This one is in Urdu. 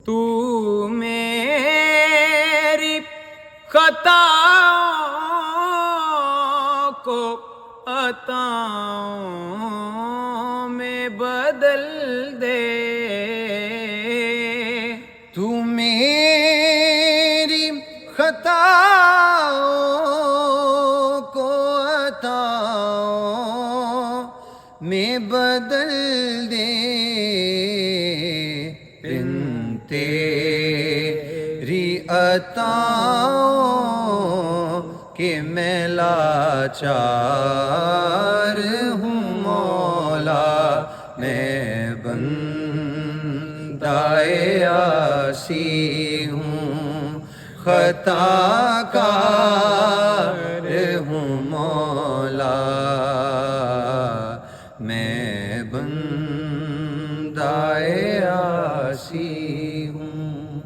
تو میری خطاؤں کو عطاؤں میں بدل دے، تو میری خطاؤں کو عطاؤں میں بدل دے، بن تیری عطاؤں کہ میں لاچار ہوں مولا، میں بندۂ عاصی ہوں، خطا کار ہوں مولا، میں بندۂ عاصی ہوں۔